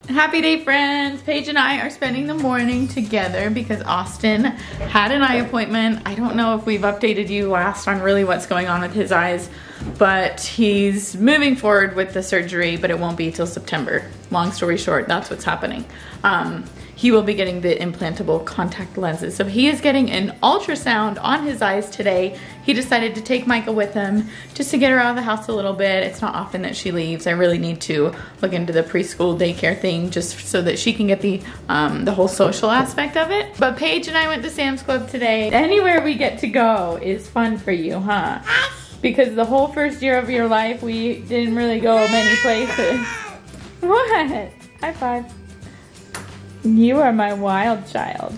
Happy day, friends. Paige and I are spending the morning together because Austin had an eye appointment. I don't know if we've updated you last on really what's going on with his eyes, but he's moving forward with the surgery, but it won't be till September. Long story short, that's what's happening. He will be getting the implantable contact lenses. So he is getting an ultrasound on his eyes today. He decided to take Micah with him just to get her out of the house a little bit. It's not often that she leaves. I really need to look into the preschool daycare thing just so that she can get the whole social aspect of it. But Paige and I went to Sam's Club today. Anywhere we get to go is fun for you, huh? Because the whole first year of your life, we didn't really go many places. What? High five. You are my wild child.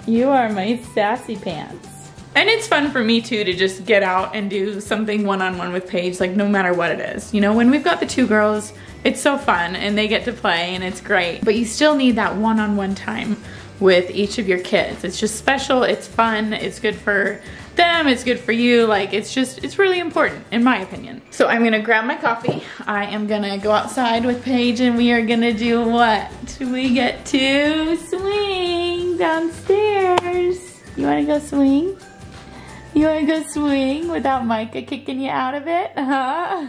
You are my sassy pants. And it's fun for me too to just get out and do something one-on-one with Paige, like no matter what it is. You know, when we've got the two girls, it's so fun and they get to play and it's great. But you still need that one-on-one time with each of your kids. It's just special, it's fun, it's good for them, it's good for you. Like it's really important in my opinion. So I'm gonna grab my coffee. I am gonna go outside with Paige and we are gonna do what? We get to swing downstairs. You wanna go swing? You wanna go swing without Micah kicking you out of it, huh?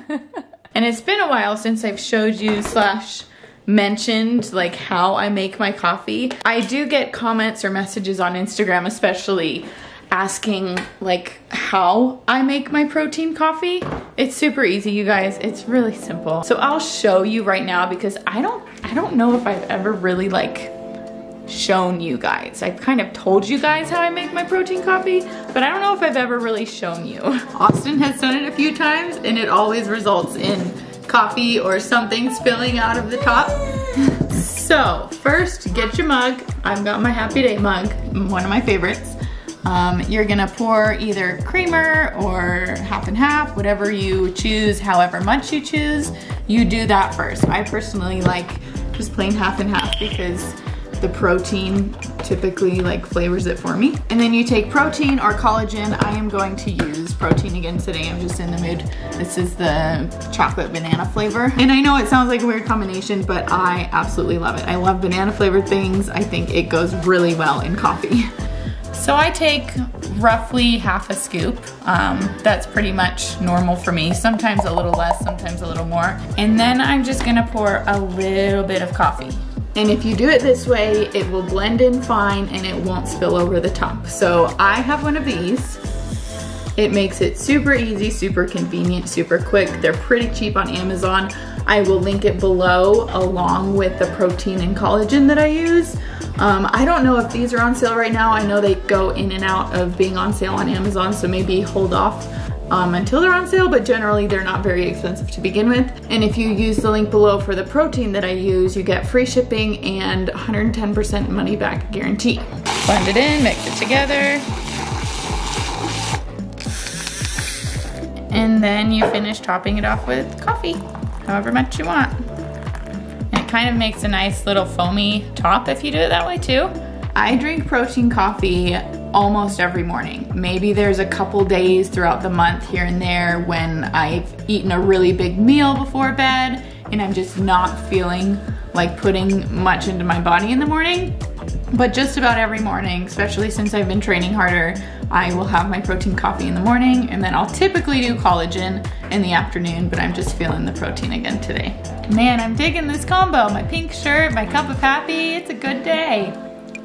And it's been a while since I've showed you / mentioned like how I make my coffee. I do get comments or messages on Instagram especially asking like how I make my protein coffee. It's super easy, you guys. It's really simple. So I'll show you right now because I don't know if I've ever really like shown you guys. I've kind of told you guys how I make my protein coffee, but I don't know if I've ever really shown you. Austin has done it a few times and it always results in coffee or something spilling out of the top. So first, get your mug. I've got my Happy Day mug, one of my favorites. You're gonna pour either creamer or half and half, whatever you choose, however much you choose, you do that first. I personally like just plain half and half because the protein typically like flavors it for me. And then you take protein or collagen. I am going to use protein again today. I'm just in the mood. This is the chocolate banana flavor. And I know it sounds like a weird combination, but I absolutely love it. I love banana flavored things. I think it goes really well in coffee. So I take roughly half a scoop. That's pretty much normal for me. Sometimes a little less, sometimes a little more. And then I'm just gonna pour a little bit of coffee. And if you do it this way, it will blend in fine and it won't spill over the top. So I have one of these. It makes it super easy, super convenient, super quick. They're pretty cheap on Amazon. I will link it below along with the protein and collagen that I use. I don't know if these are on sale right now. I know they go in and out of being on sale on Amazon, so maybe hold off until they're on sale, but generally they're not very expensive to begin with. And if you use the link below for the protein that I use, you get free shipping and 110% money back guarantee. Blend it in, mix it together. And then you finish topping it off with coffee, however much you want. And it kind of makes a nice little foamy top if you do it that way too. I drink protein coffee almost every morning. Maybe there's a couple days throughout the month here and there when I've eaten a really big meal before bed and I'm just not feeling like putting much into my body in the morning. But just about every morning, especially since I've been training harder, I will have my protein coffee in the morning and then I'll typically do collagen in the afternoon, but I'm just feeling the protein again today. Man, I'm digging this combo. My pink shirt, my cup of happy, it's a good day.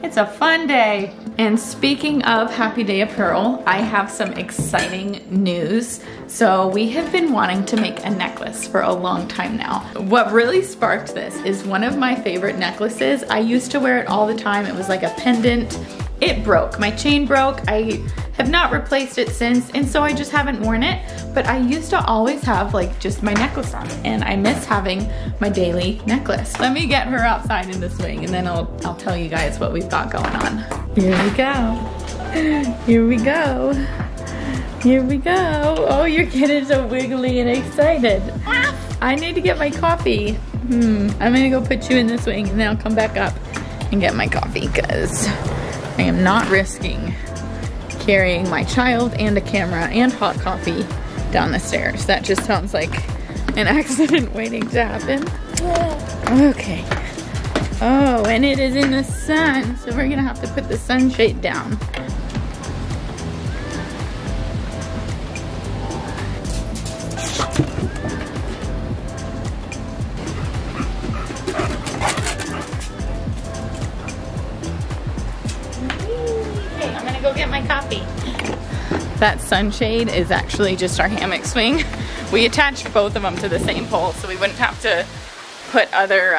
It's a fun day. And speaking of Happy Day apparel, I have some exciting news. So we have been wanting to make a necklace for a long time now. What really sparked this is one of my favorite necklaces. I used to wear it all the time. It was like a pendant. It broke. My chain broke. I have not replaced it since, and so I just haven't worn it. But I used to always have like just my necklace on, and I miss having my daily necklace. Let me get her outside in the swing, and then I'll tell you guys what we've got going on. Here we go. Here we go. Here we go. Oh, you're getting so wiggly and excited. I need to get my coffee. I'm gonna go put you in the swing, and then I'll come back up and get my coffee because I am not risking carrying my child and a camera and hot coffee down the stairs. That just sounds like an accident waiting to happen. Okay, Oh, and it is in the sun, so we're gonna have to put the sunshade down. Okay, I'm gonna go get my coffee. That sunshade is actually just our hammock swing. We attached both of them to the same pole so we wouldn't have to put other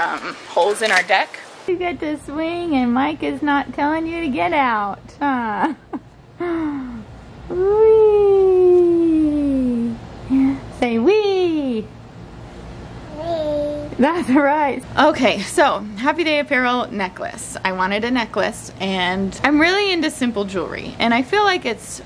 holes in our deck. You get to swing and Mike is not telling you to get out, huh? Wee. Say wee. That's right. Okay, so Happy Day Apparel necklace. I wanted a necklace and I'm really into simple jewelry and I feel like it's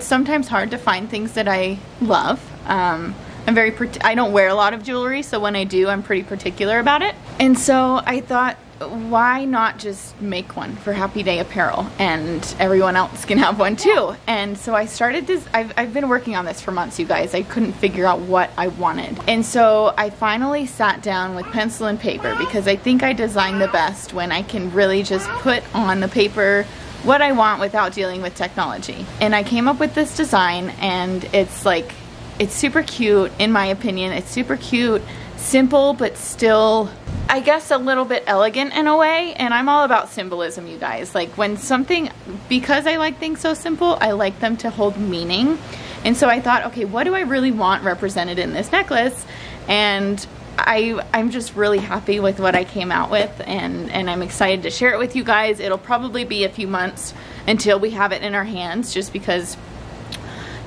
sometimes hard to find things that I love. I don't wear a lot of jewelry, so when I do, I'm pretty particular about it. And so I thought, why not just make one for Happy Day Apparel and everyone else can have one too. And so I started this, I've been working on this for months, you guys. I couldn't figure out what I wanted. And so I finally sat down with pencil and paper because I think I design the best when I can really just put on the paper what I want without dealing with technology. And I came up with this design and it's like, it's super cute in my opinion. It's super cute, simple, but still, I guess a little bit elegant in a way. And I'm all about symbolism, you guys. Like when something, because I like things so simple, I like them to hold meaning. And so I thought, okay, what do I really want represented in this necklace? And I'm just really happy with what I came out with and I'm excited to share it with you guys. It'll probably be a few months until we have it in our hands just because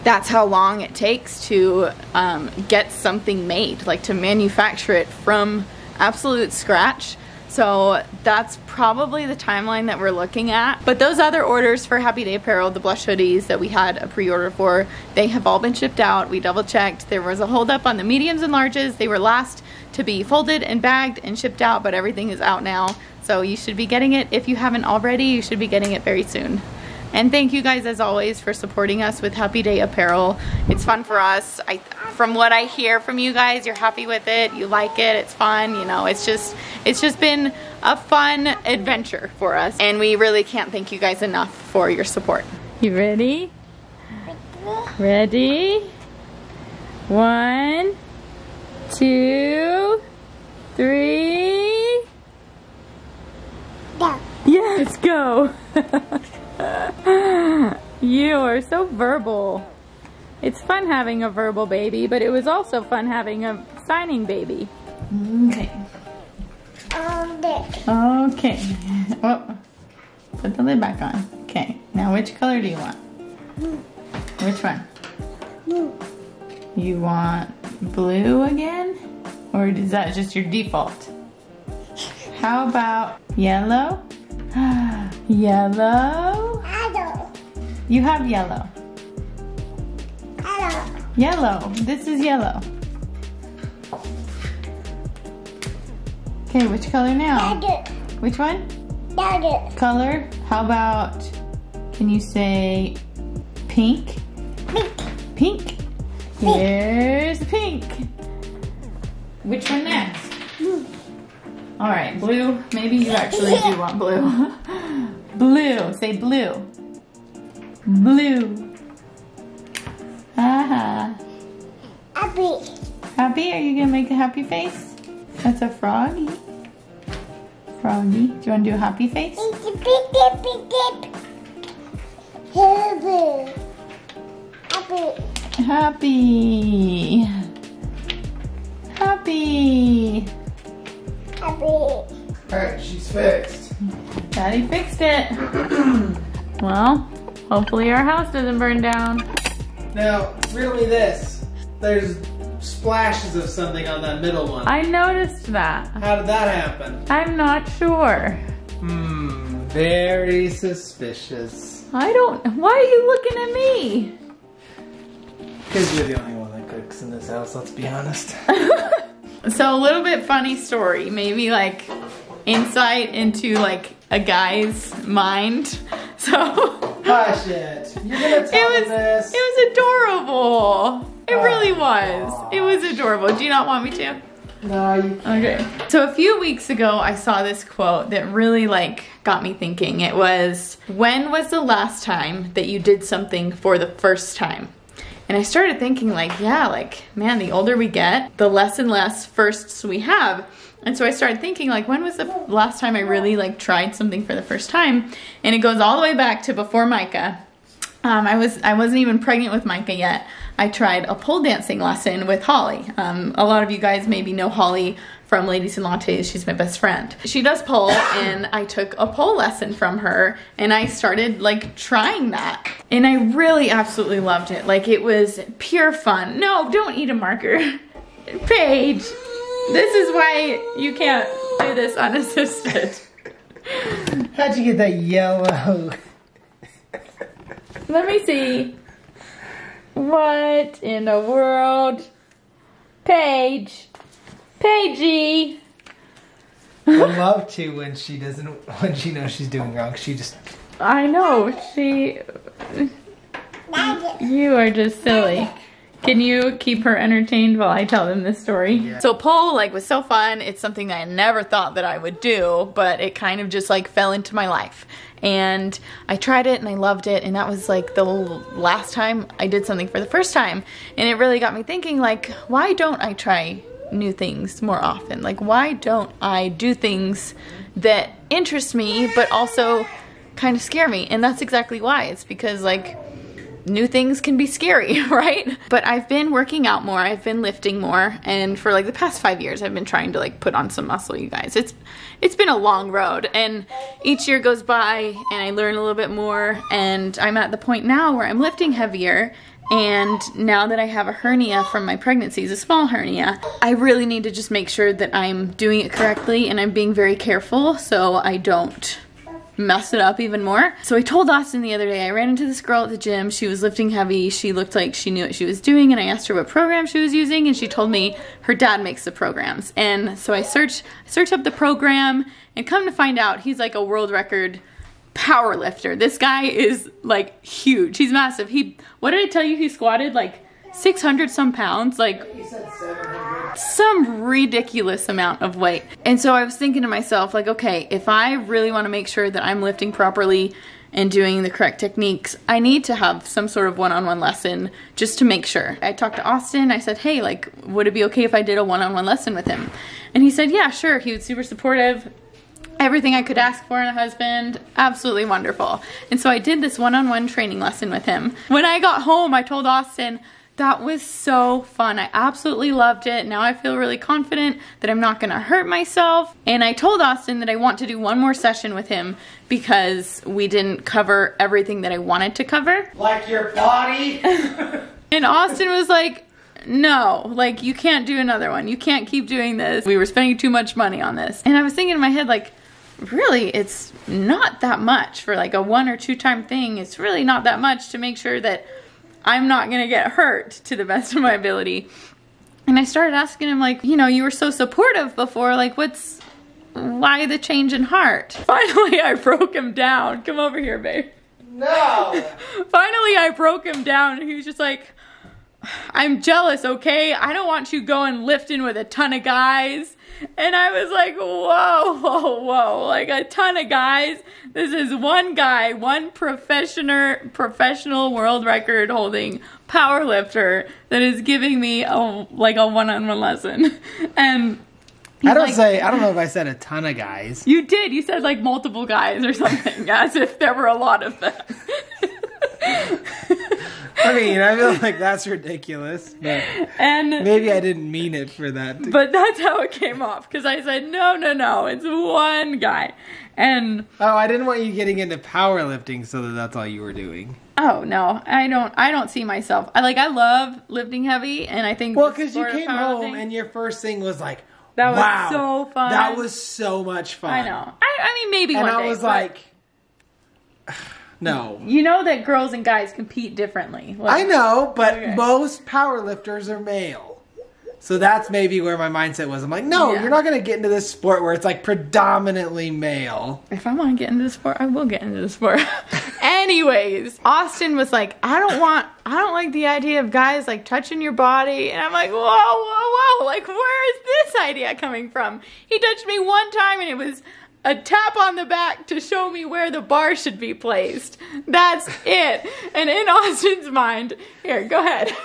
that's how long it takes to get something made, like to manufacture it from absolute scratch. So that's probably the timeline that we're looking at. But those other orders for Happy Day Apparel, the blush hoodies that we had a pre-order for, they have all been shipped out. We double checked. There was a holdup on the mediums and larges. They were last to be folded and bagged and shipped out, but everything is out now. So you should be getting it. If you haven't already, you should be getting it very soon. And thank you guys as always for supporting us with Happy Day Apparel. It's fun for us. From what I hear from you guys, you're happy with it, you like it, it's fun, you know, it's just been a fun adventure for us. And we really can't thank you guys enough for your support. You ready? Ready? 1, 2, 3. Go. Yes, go. You are so verbal. It's fun having a verbal baby, but it was also fun having a signing baby. Okay. Okay. Oh, put the lid back on. Okay. Now which color do you want? Which one? You want blue again? Or is that just your default? How about yellow? Yellow? Yellow. You have yellow. Yellow. This is yellow. Okay, which color now? Which one? Color? How about, can you say pink? Pink. Here's pink. Which one next? All right, blue. Maybe you actually do want blue. Blue. Say blue. Blue. Aha. Happy. Happy? Are you gonna make a happy face? That's a froggy. Froggy. Do you want to do a happy face? Happy. Happy. Happy. Alright, she's fixed. Daddy fixed it. Well, hopefully our house doesn't burn down. Now, riddle me this. There's splashes of something on that middle one. I noticed that. How did that happen? I'm not sure. Very suspicious. Why are you looking at me? Because you're the only one that cooks in this house, let's be honest. So a little bit funny story, maybe like insight into like a guy's mind. So Hush it. You're gonna tell me this. It was adorable. It really was. It was adorable. Do you not want me to? No, you can't. Okay. So a few weeks ago, I saw this quote that really like got me thinking. It was, when was the last time that you did something for the first time? And I started thinking like, yeah, like, man, the older we get, the less and less firsts we have. And so I started thinking like, when was the last time I really like tried something for the first time? And it goes all the way back to before Micah. I wasn't even pregnant with Micah yet. I tried a pole dancing lesson with Holly. A lot of you guys maybe know Holly from Ladies and Lattes. She's my best friend. She does pole, and I took a pole lesson from her, and I started like trying that. And I really absolutely loved it. Like, it was pure fun. No, don't eat a marker. Paige, this is why you can't do this unassisted. How'd you get that yellow? Let me see. What in the world? Paige. Paigey. I love to when she knows she's doing wrong. She just... I know, you are just silly. Can you keep her entertained while I tell them this story? Yeah. So pole like was so fun. It's something that I never thought that I would do, but it kind of just like fell into my life. And I tried it and I loved it, and that was like the last time I did something for the first time. And it really got me thinking like, why don't I try new things more often? Like, why don't I do things that interest me but also kind of scare me? And that's exactly why. It's because like new things can be scary, right? But I've been working out more, I've been lifting more, and for like the past 5 years I've been trying to like put on some muscle, you guys. It's been a long road, and each year goes by and I learn a little bit more, and I'm at the point now where I'm lifting heavier. And now that I have a hernia from my pregnancy, it's a small hernia, I really need to just make sure that I'm doing it correctly and I'm being very careful so I don't mess it up even more. So I told Austin the other day, I ran into this girl at the gym. She was lifting heavy. She looked like she knew what she was doing, and I asked her what program she was using, and she told me her dad makes the programs. And so I searched up the program, and come to find out, he's like a world record power lifter. This guy is like huge. He's massive. What did I tell you? He squatted like 600 some pounds, like some ridiculous amount of weight. And so I was thinking to myself like, okay, if I really want to make sure that I'm lifting properly and doing the correct techniques, I need to have some sort of one-on-one lesson just to make sure. I talked to Austin. I said, hey, like, would it be okay if I did a one-on-one lesson with him? And he said, yeah, sure. He was super supportive. Everything I could ask for in a husband, absolutely wonderful. And so I did this one-on-one training lesson with him. When I got home, I told Austin, that was so fun. I absolutely loved it. Now I feel really confident that I'm not gonna hurt myself. And I told Austin that I want to do one more session with him because we didn't cover everything that I wanted to cover. Like your body? And Austin was like, no, like, you can't do another one. You can't keep doing this. We were spending too much money on this. And I was thinking in my head, like, really, it's not that much for like a 1 or 2 time thing. It's really not that much to make sure that I'm not gonna get hurt to the best of my ability. And I started asking him like, you know, you were so supportive before, like why the change in heart? Finally, I broke him down. Come over here, babe. No! Finally, I broke him down, and he was just like, I'm jealous, okay? I don't want you going lifting with a ton of guys. And I was like, whoa, whoa, whoa, like a ton of guys. This is one guy, one professional world record holding power lifter that is giving me like a one-on-one lesson. And I don't know if I said a ton of guys. You did. You said like multiple guys or something, as if there were a lot of them. I mean, I feel like that's ridiculous, but maybe I didn't mean it for that. But that's how it came off, because I said, no, it's one guy. And oh, I didn't want you getting into powerlifting so that's all you were doing. Oh, no, I don't see myself. I love lifting heavy, and I think... Well, because you came home and your first thing was like, that was wow, so fun. That was so much fun. I know. I mean, maybe one day. And I was like... No. You know that girls and guys compete differently. I know, but most powerlifters are male. So that's maybe where my mindset was. I'm like, no, you're not going to get into this sport where it's like predominantly male. If I want to get into the sport, I will get into the sport. Anyways, Austin was like, I don't like the idea of guys like touching your body. And I'm like, whoa, whoa, whoa. Like, where is this idea coming from? He touched me one time and it was a tap on the back to show me where the bar should be placed. That's it. And in Austin's mind, here, go ahead.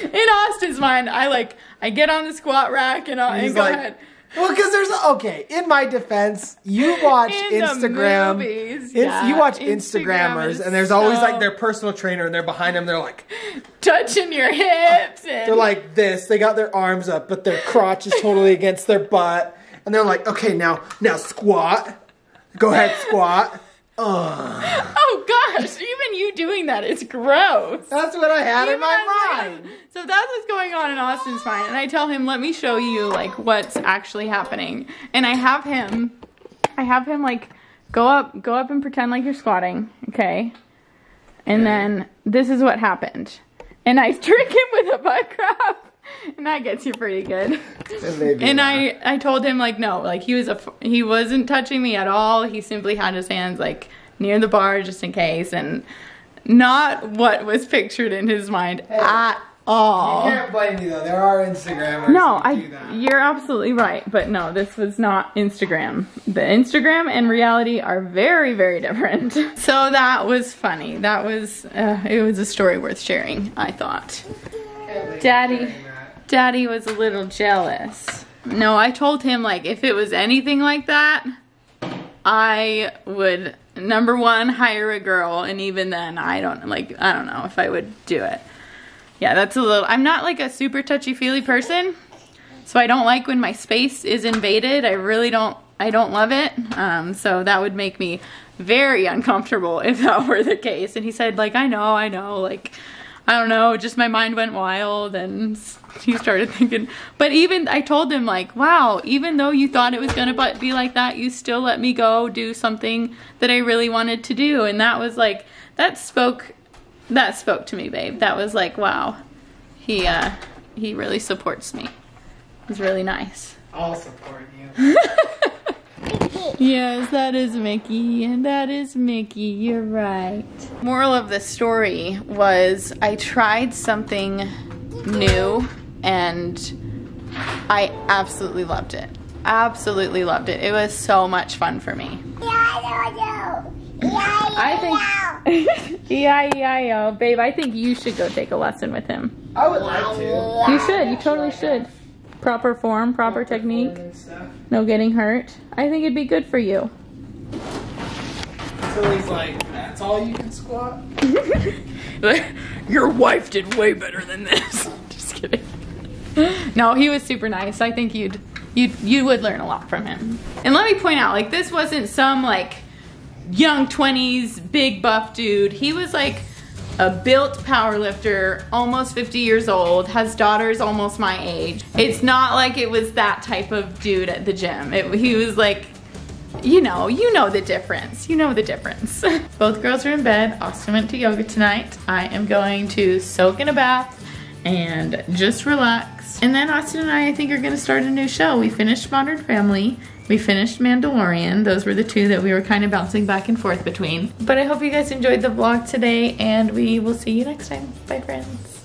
In Austin's mind, I get on the squat rack and go ahead. Well, because there's okay. In my defense, you watch Instagram. Movies, you watch Instagrammers, and there's always like their personal trainer, and they're behind them. They're like touching your hips. And they're like this. They got their arms up, but their crotch is totally against their butt, and they're like, okay, now squat. Go ahead, squat. Oh gosh, even you doing that is gross. That's what I had in my mind. So that's what's going on in Austin's mind. And I tell him, let me show you like what's actually happening. And I have him like go up and pretend like you're squatting, okay? And then this is what happened. And I trick him with a butt grab. And that gets you pretty good. And I told him like, no, like he wasn't touching me at all. He simply had his hands like near the bar just in case, and not what was pictured in his mind at all. You can't blame me though. There are Instagrammers. No, who do that. You're absolutely right. But no, this was not Instagram. The Instagram and reality are very, very different. So that was funny. That was, it was a story worth sharing, I thought. Daddy was a little jealous. No, I told him like if it was anything like that, I would, number one, hire a girl, and even then I don't know if I would do it. Yeah, that's a little, I'm not like a super touchy-feely person, so I don't like when my space is invaded. I don't love it. So that would make me very uncomfortable if that were the case. And he said like, I know, like, I don't know, just my mind went wild and he started thinking, but even, I told him like, wow, even though you thought it was gonna be like that, you still let me go do something that I really wanted to do. And that was like, that spoke to me, babe. That was like, wow, he really supports me. He's really nice. I'll support you. Yes, that is Mickey, and that is Mickey, you're right. Moral of the story was I tried something new and I absolutely loved it. Absolutely loved it. It was so much fun for me. I think, E-I-E-I-O, babe, I think you should go take a lesson with him. I would like to. You should, you totally should. Proper form, proper technique, no getting hurt. I think it'd be good for you. So he's like, that's all you can squat? Your wife did way better than this. Just kidding. No, he was super nice. I think you would learn a lot from him. And let me point out, like, this wasn't some like young 20s big buff dude. He was like a built power lifter, almost 50 years old, has daughters almost my age. It's not like it was that type of dude at the gym. He was like, you know the difference. You know the difference. Both girls are in bed. Austin went to yoga tonight. I am going to soak in a bath and just relax. And then Austin and I think, are gonna start a new show. We finished Modern Family. We finished Mandalorian. Those were the two that we were kind of bouncing back and forth between. But I hope you guys enjoyed the vlog today, and we will see you next time. Bye, friends.